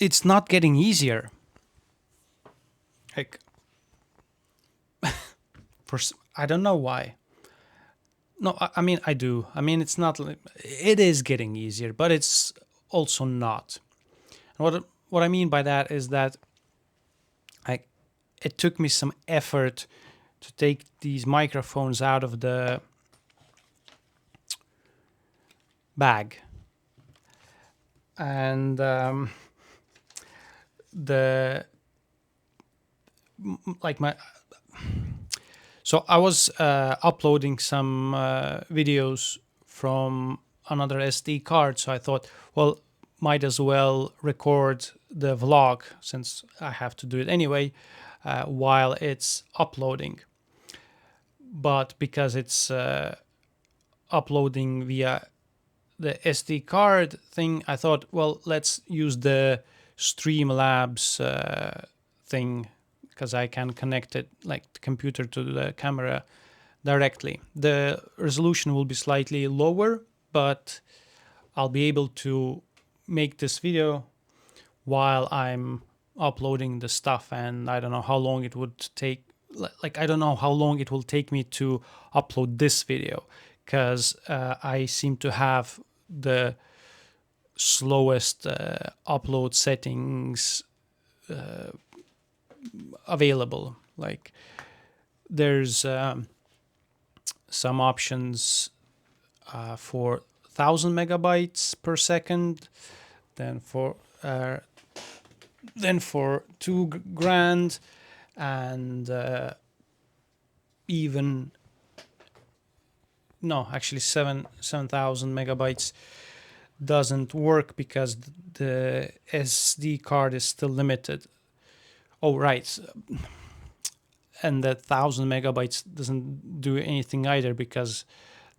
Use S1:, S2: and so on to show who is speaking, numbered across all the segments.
S1: it's not getting easier. Like, I don't know why. No, I mean, I do. I mean, it's not. It is getting easier, but it's also not. What I mean by that is that I it took me some effort to take these microphones out of the bag, and the like my so I was uploading some videos from another SD card, so I thought, well, might as well record the vlog since I have to do it anyway while it's uploading. But because it's uploading via the SD card thing, I thought, well, let's use the Streamlabs thing because I can connect it like the computer to the camera directly. The resolution will be slightly lower, but I'll be able to make this video while I'm uploading the stuff, and I don't know how long it would take. Like, I don't know how long it will take me to upload this video because I seem to have the slowest upload settings available. Like, there's some options for 1,000 megabytes per second, then for uh, 2 grand, and even no, actually 7,000 megabytes doesn't work because the SD card is still limited. Oh, right. And that 1,000 megabytes doesn't do anything either because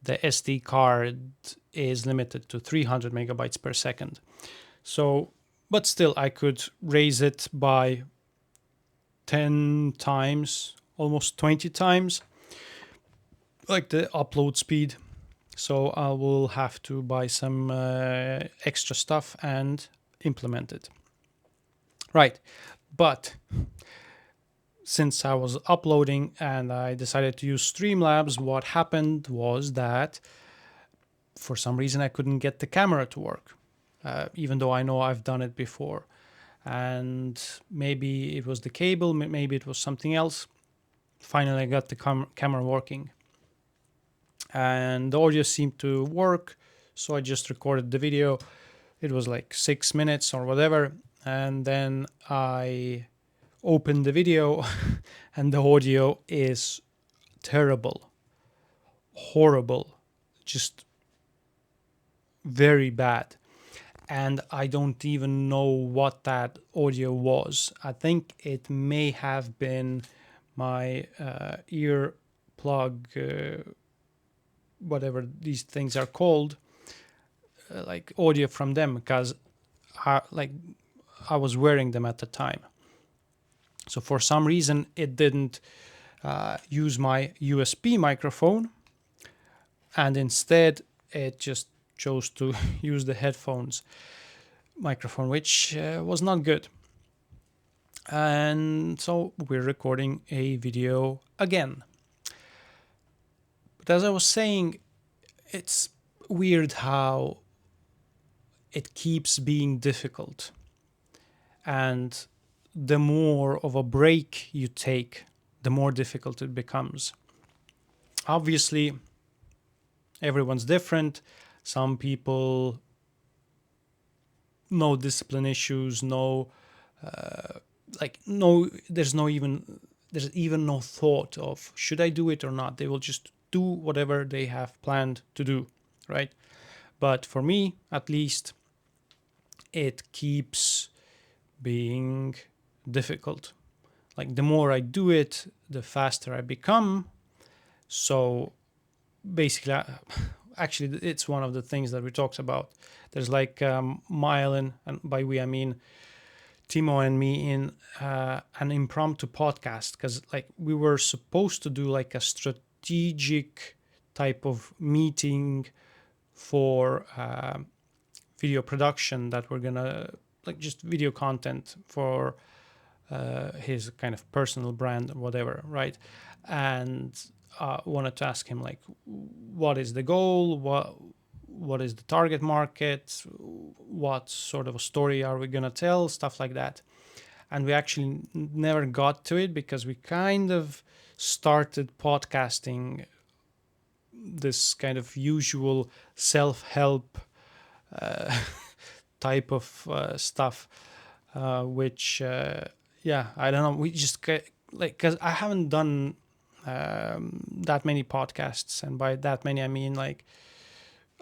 S1: the SD card is limited to 300 megabytes per second. So, but still, I could raise it by 10 times, almost 20 times, like the upload speed. So I will have to buy some extra stuff and implement it. Right. But since I was uploading and I decided to use Streamlabs, what happened was that for some reason I couldn't get the camera to work, even though I know I've done it before. And maybe it was the cable, maybe it was something else. Finally, I got the camera working, and the audio seemed to work. So I just recorded the video. It was like 6 minutes or whatever. And then I opened the video, and the audio is terrible, horrible, just very bad. And I don't even know what that audio was. I think it may have been my ear plug, whatever these things are called, like audio from them, because I was wearing them at the time. So for some reason, it didn't use my USB microphone, and instead it just chose to use the headphones microphone, which was not good. And so we're recording a video again. But as I was saying, it's weird how it keeps being difficult. And the more of a break you take, the more difficult it becomes. Obviously, everyone's different. Some people, no discipline issues, there's even no thought of should I do it or not. They will just do whatever they have planned to do, right? But for me, at least, it keeps being difficult. Like, the more I do it, the faster I become. So basically, actually, it's one of the things that we talked about. There's like Myelin, and by we I mean Timo and me, in an impromptu podcast, because like we were supposed to do like a strategic type of meeting for video production that we're gonna like just video content for his kind of personal brand, whatever, right? And wanted to ask him like, what is the goal? What is the target market? What sort of a story are we gonna tell? Stuff like that. And we actually never got to it because we kind of started podcasting this kind of usual self-help uh, type of stuff, which yeah, I don't know. We just like, because I haven't done that many podcasts, and by that many I mean like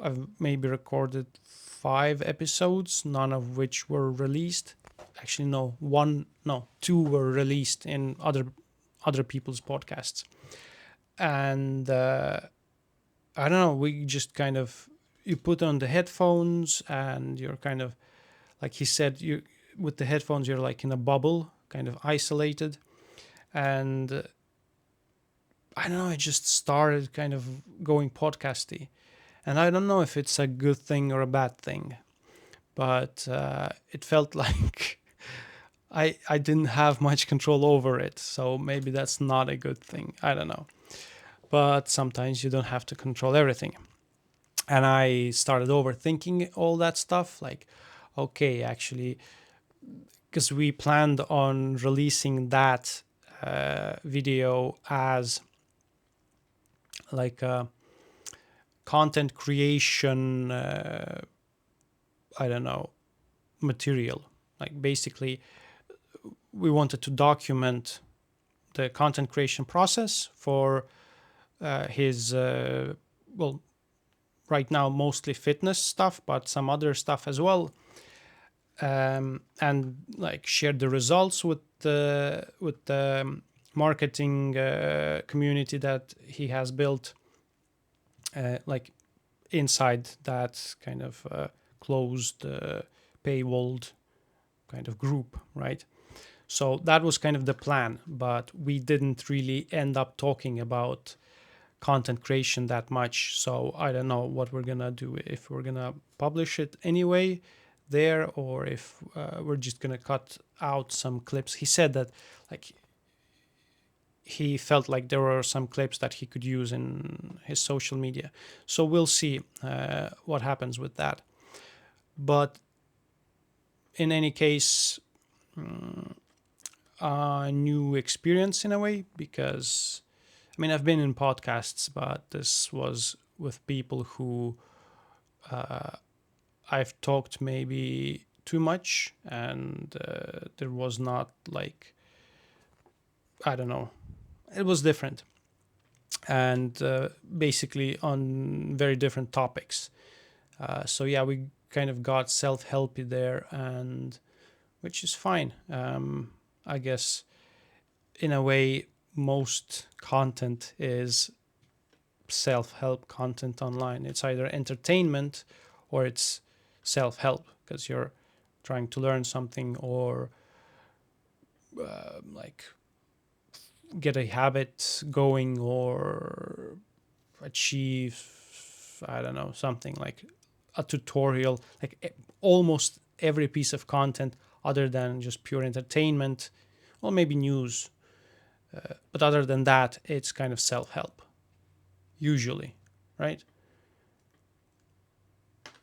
S1: I've maybe recorded 5 episodes, none of which were released. Actually, no, one, no, two were released in other people's podcasts, and I don't know. We just kind of, you put on the headphones and you're kind of, like he said, you, with the headphones you're like in a bubble, kind of isolated, and I don't know. I just started kind of going podcasty, and I don't know if it's a good thing or a bad thing, but it felt like I didn't have much control over it, so maybe that's not a good thing. I don't know, but sometimes you don't have to control everything. And I started overthinking all that stuff. Like, okay, actually, because we planned on releasing that video as like a content creation, I don't know, material. Like, basically, we wanted to document the content creation process for his, well, right now mostly fitness stuff, but some other stuff as well, and like share the results with the marketing community that he has built, like inside that kind of closed paywalled kind of group, right? So that was kind of the plan, but we didn't really end up talking about content creation that much. So I don't know what we're gonna do, if we're gonna publish it anyway there, or if we're just gonna cut out some clips. He said that like he felt like there were some clips that he could use in his social media. So we'll see what happens with that. But in any case, a new experience in a way, because I mean, I've been in podcasts, but this was with people who I've talked maybe too much, and there was not like, I don't know, it was different, and basically on very different topics. So yeah, we kind of got self-helpy there, and which is fine. I guess in a way, most content is self-help content online. It's either entertainment or it's self-help, because you're trying to learn something, or like get a habit going, or achieve, I don't know, something like a tutorial. Like almost every piece of content other than just pure entertainment, or maybe news, but other than that, it's kind of self-help usually, right?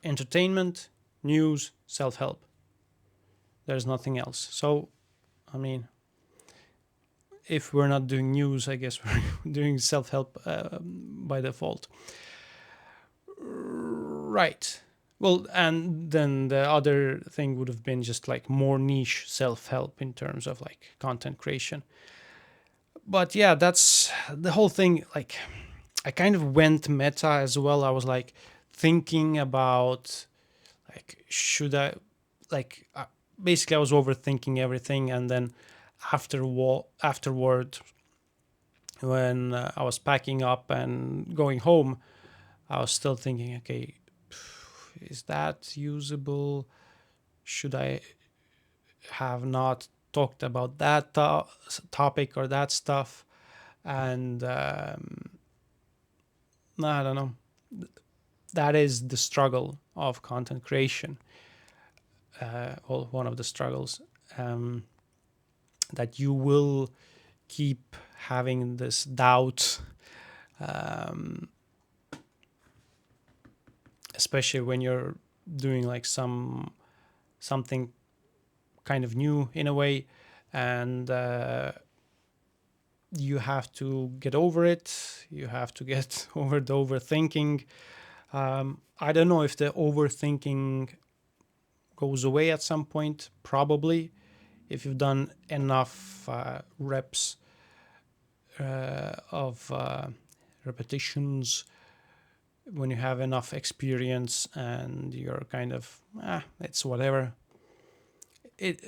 S1: Entertainment, news, self-help. There's nothing else. So I mean, if we're not doing news, I guess we're doing self-help by default, right? Well, and then the other thing would have been just like more niche self-help in terms of like content creation. But yeah, that's the whole thing. Like, I kind of went meta as well. I was like thinking about like, should I, like, basically I was overthinking everything, and then afterward, when I was packing up and going home, I was still thinking, okay, is that usable? Should I have not talked about that topic or that stuff? And I don't know. That is the struggle of content creation. or one of the struggles, um, that you will keep having this doubt, um, especially when you're doing like something kind of new in a way, and you have to get over it. You have to get over the overthinking. I don't know if the overthinking goes away at some point. Probably, if you've done enough reps of repetitions, when you have enough experience and you're kind of it's whatever. It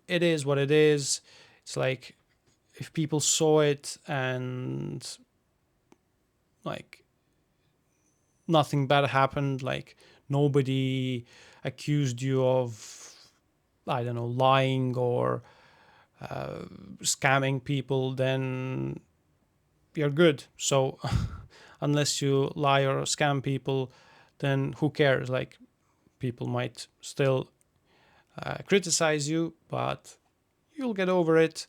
S1: is what it is. It's like if people saw it and like nothing bad happened, like nobody accused you of, I don't know, lying or scamming people, then you're good. So unless you lie or scam people, then who cares? Like people might still criticize you, but you'll get over it,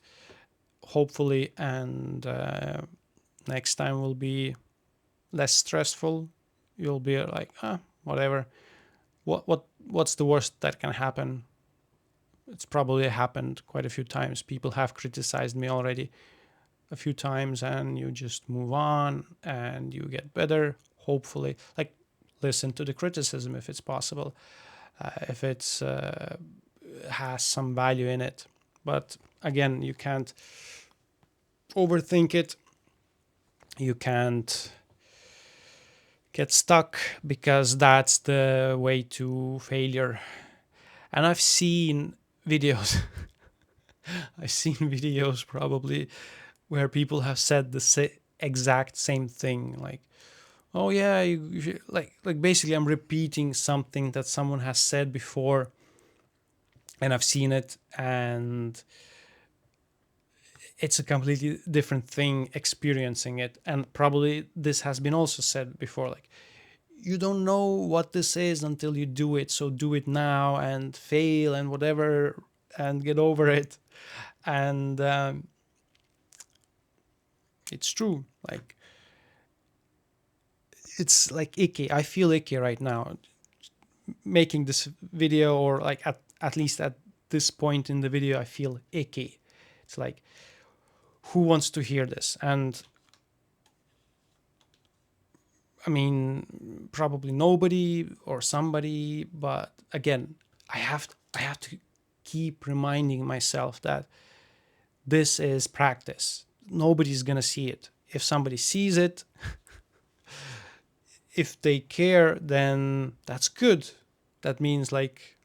S1: hopefully, and next time will be less stressful. You'll be like, whatever. What's the worst that can happen? It's probably happened quite a few times. People have criticized me already a few times, and you just move on and you get better. Hopefully, like listen to the criticism if it's possible, if it's has some value in it. But again, you can't overthink it. You can't get stuck, because that's the way to failure. And I've seen videos I've seen videos probably where people have said the exact same thing, like, oh yeah, like basically I'm repeating something that someone has said before, and I've seen it, and it's a completely different thing experiencing it. And probably this has been also said before, like, you don't know what this is until you do it, so do it now and fail and whatever and get over it. And it's true. Like, it's like icky. I feel icky right now making this video, or like at least at this point in the video I feel icky. It's like, who wants to hear this? And I mean, probably nobody or somebody, but again, I have to keep reminding myself that this is practice. Nobody's gonna see it. If somebody sees it, if they care, then that's good. That means like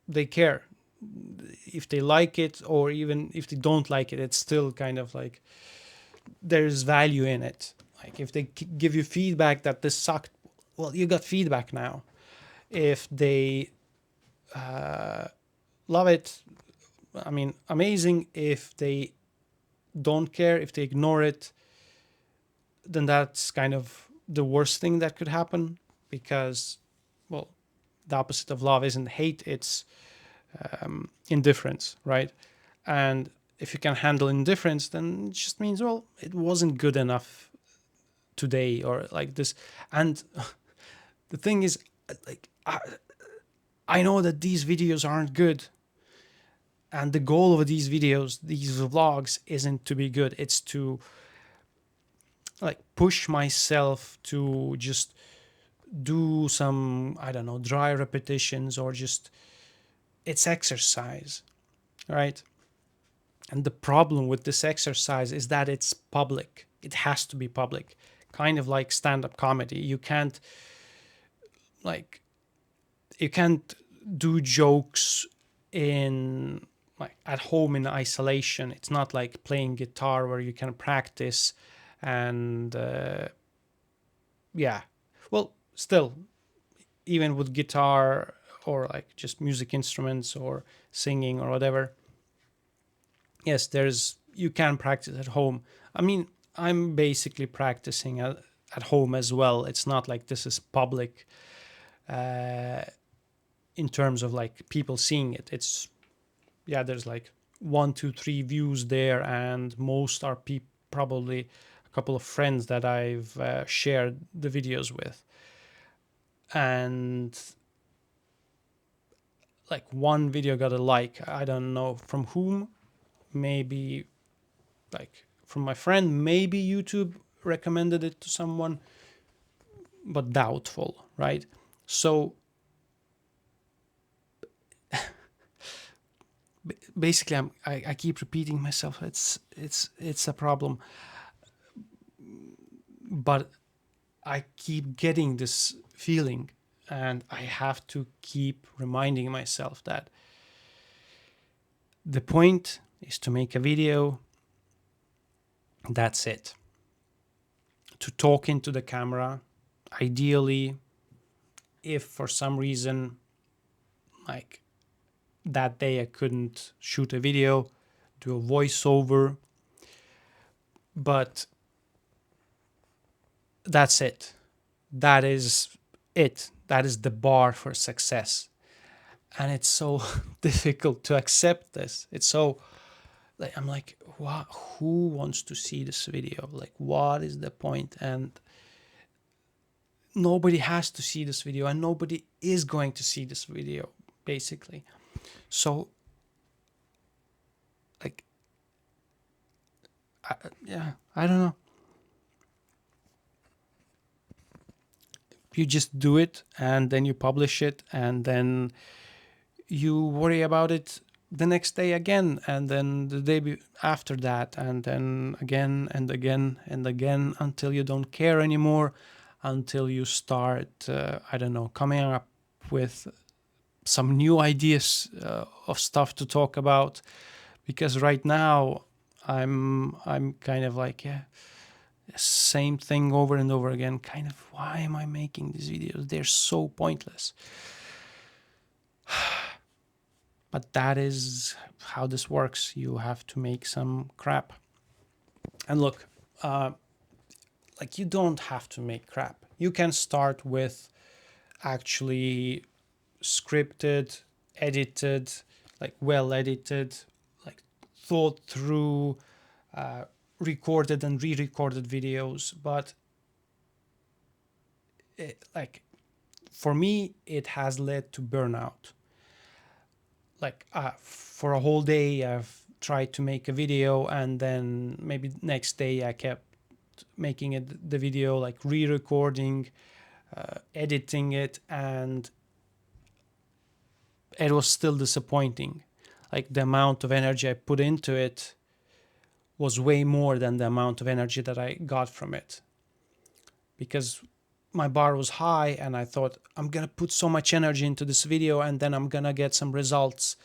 S1: they care. If they like it, or even if they don't like it, it's still kind of like there's value in it. Like if they give you feedback that this sucked, well, you got feedback now. If they love it, I mean, amazing. If they don't care, if they ignore it, then that's kind of the worst thing that could happen, because, well, the opposite of love isn't hate, it's indifference, right? And if you can handle indifference, then it just means, well, it wasn't good enough today, or like this. And the thing is, like, I know that these videos aren't good, and the goal of these videos, these vlogs, isn't to be good. It's to like push myself to just do some, I don't know, dry repetitions, or just, it's exercise, right? And the problem with this exercise is that it's public. It has to be public, kind of like stand-up comedy. Like you can't do jokes in like at home in isolation. It's not like playing guitar where you can practice and yeah. Well, still, even with guitar or like just music instruments or singing or whatever, yes, there's, you can practice at home. I mean, I'm basically practicing at home as well. It's not like this is public. in terms of like people seeing it. It's, yeah, there's like 1, 2, 3 views there, and most are probably a couple of friends that I've shared the videos with. And like one video got a like. I don't know from whom. Maybe like from my friend. Maybe YouTube recommended it to someone, but doubtful, right? So basically, I keep repeating myself. It's a problem, but I keep getting this feeling, and I have to keep reminding myself that the point is to make a video. That's it. To talk into the camera, ideally, if for some reason, like that day I couldn't shoot a video, do a voiceover, but that's it. That is it. That is the bar for success. And it's so difficult to accept this. It's so like, I'm like, what, who wants to see this video? Like, what is the point? And nobody has to see this video, and nobody is going to see this video, basically. So like, yeah, I don't know. You just do it, and then you publish it, and then you worry about it the next day again, and then the day after that, and then again and again and again, until you don't care anymore, until you start, I don't know, coming up with some new ideas of stuff to talk about. Because right now I'm kind of like, yeah, same thing over and over again. Kind of, why am I making these videos? They're so pointless. But that is how this works. You have to make some crap. And look, like, you don't have to make crap. You can start with actually scripted, edited, like well edited, like thought through, recorded and re-recorded videos. But like, for me, it has led to burnout. Like, for a whole day I've tried to make a video, and then maybe next day I kept making it, the video, like re-recording, editing it, and it was still disappointing. Like, the amount of energy I put into it was way more than the amount of energy that I got from it, because my bar was high, and I thought, I'm gonna put so much energy into this video, and then I'm gonna get some results.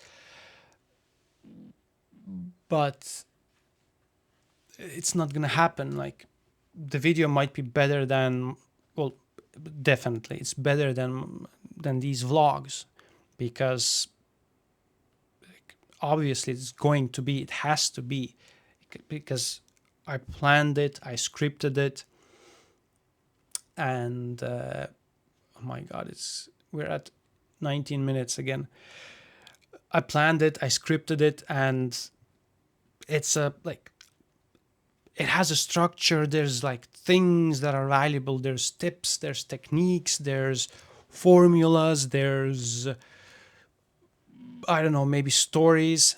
S1: But it's not gonna happen. Like, the video might be better than, well, definitely it's better than these vlogs, because obviously it's going to be, it has to be, because I planned it, I scripted it, and oh my god, we're at 19 minutes again. I planned it, I scripted it, and it's a like, it has a structure. There's like things that are valuable. There's tips, there's techniques, there's formulas, there's, I don't know, maybe stories.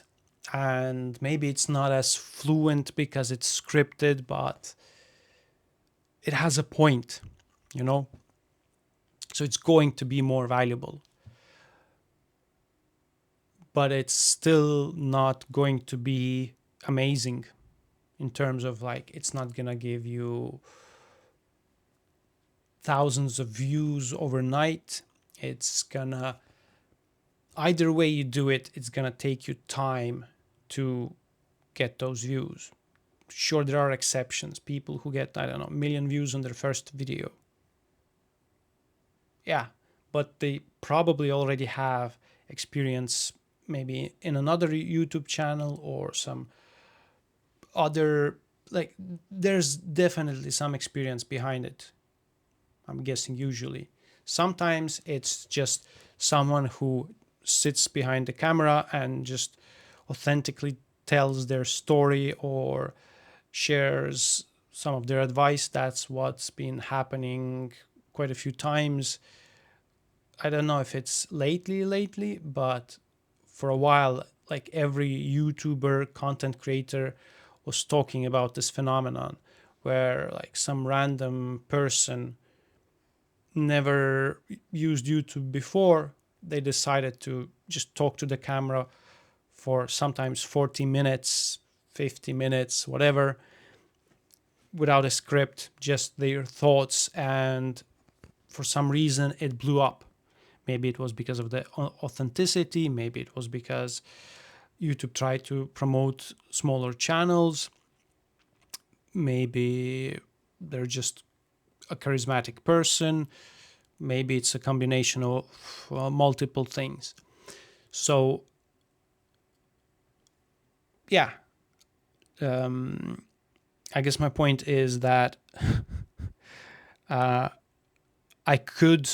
S1: And maybe it's not as fluent because it's scripted, but it has a point, you know? So it's going to be more valuable. But it's still not going to be amazing, in terms of like, it's not gonna give you thousands of views overnight. It's gonna, either way you do it, it's gonna take you time to get those views. Sure, there are exceptions, people who get, I don't know, a million views on their first video. Yeah, but they probably already have experience, maybe in another YouTube channel or some other, like, there's definitely some experience behind it, I'm guessing. Usually, sometimes it's just someone who sits behind the camera and just authentically tells their story or shares some of their advice. That's what's been happening quite a few times. I don't know if it's lately, but for a while, like every YouTuber, content creator was talking about this phenomenon where like some random person never used YouTube before, they decided to just talk to the camera for sometimes 40 minutes, 50 minutes, whatever, without a script, just their thoughts. And for some reason, it blew up. Maybe it was because of the authenticity, maybe it was because YouTube tried to promote smaller channels, maybe they're just a charismatic person, maybe it's a combination of multiple things. So yeah, I guess my point is that I could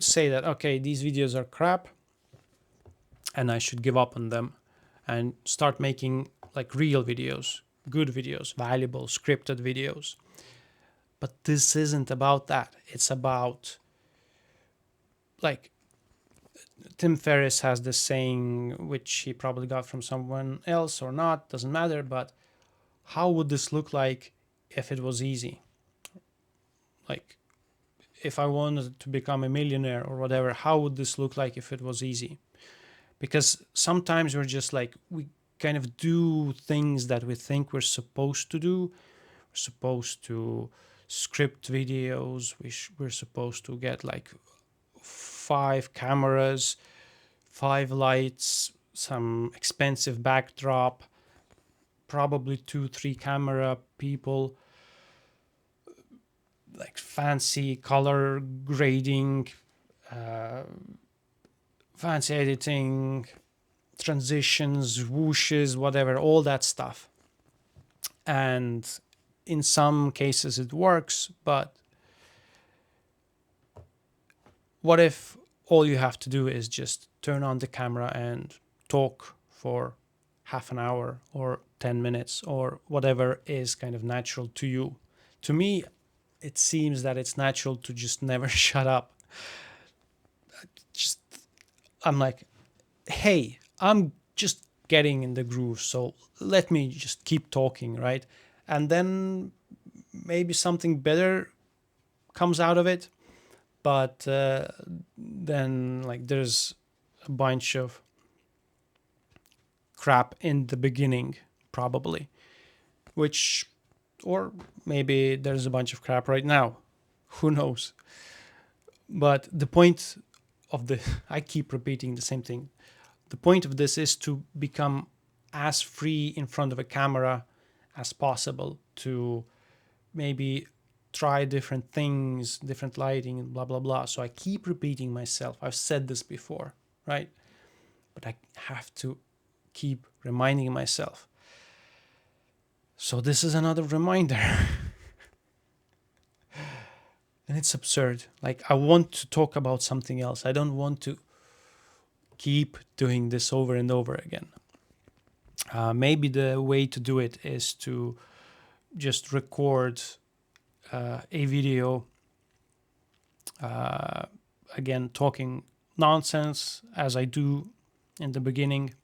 S1: say that, okay, these videos are crap and I should give up on them and start making like real videos, good videos, valuable scripted videos. But this isn't about that. It's about, like, Tim Ferriss has this saying, which he probably got from someone else or not, doesn't matter, but how would this look like if it was easy? Like, if I wanted to become a millionaire or whatever, how would this look like if it was easy? Because sometimes we're just like, we kind of do things that we think we're supposed to do. We're supposed to script videos. We're supposed to get like 5 cameras, 5 lights, some expensive backdrop, probably 2-3 camera people, like fancy color grading, fancy editing, transitions, whooshes, whatever, all that stuff. And in some cases it works, but what if all you have to do is just turn on the camera and talk for half an hour or 10 minutes or whatever is kind of natural to you? To me, it seems that it's natural to just never shut up. Just, I'm like, hey, I'm just getting in the groove, so let me just keep talking, right? And then maybe something better comes out of it. But then, like, there's a bunch of crap in the beginning, probably, which, or maybe there's a bunch of crap right now. Who knows? But the point of the, I keep repeating the same thing. The point of this is to become as free in front of a camera as possible, to maybe try different things, different lighting, and blah, blah, blah. So I keep repeating myself. I've said this before, right? But I have to keep reminding myself. So this is another reminder. And it's absurd. Like, I want to talk about something else. I don't want to keep doing this over and over again. Maybe the way to do it is to just record a video, again, talking nonsense as I do in the beginning.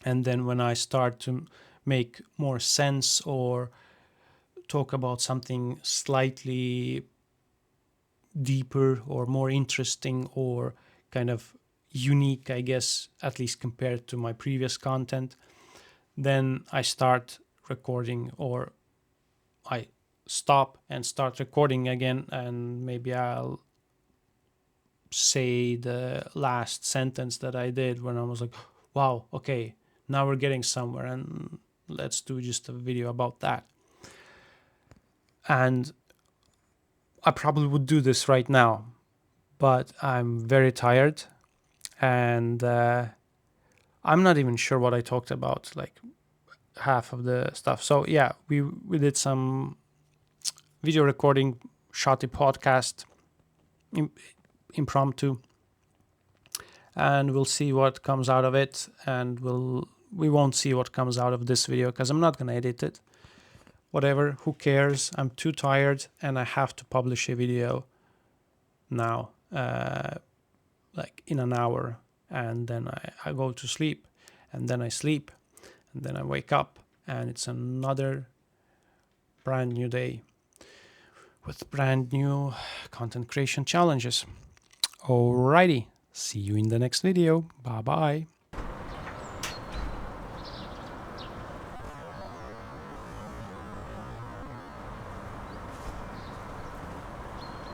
S1: And then when I start to make more sense or talk about something slightly deeper or more interesting or kind of unique, I guess, at least compared to my previous content, then I start recording, or I stop and start recording again, and maybe I'll say the last sentence that I did when I was like, wow, okay, now we're getting somewhere, and let's do just a video about that. And I probably would do this right now, but I'm very tired, and I'm not even sure what I talked about, like half of the stuff. So yeah, we did some video recording, shot a podcast, impromptu, and we'll see what comes out of it. And we won't see what comes out of this video because I'm not gonna edit it. Whatever, who cares? I'm too tired and I have to publish a video now, like in an hour, and then I go to sleep, and then I sleep, and then I wake up, and it's another brand new day with brand new content creation challenges. Alrighty, see you in the next video. Bye bye.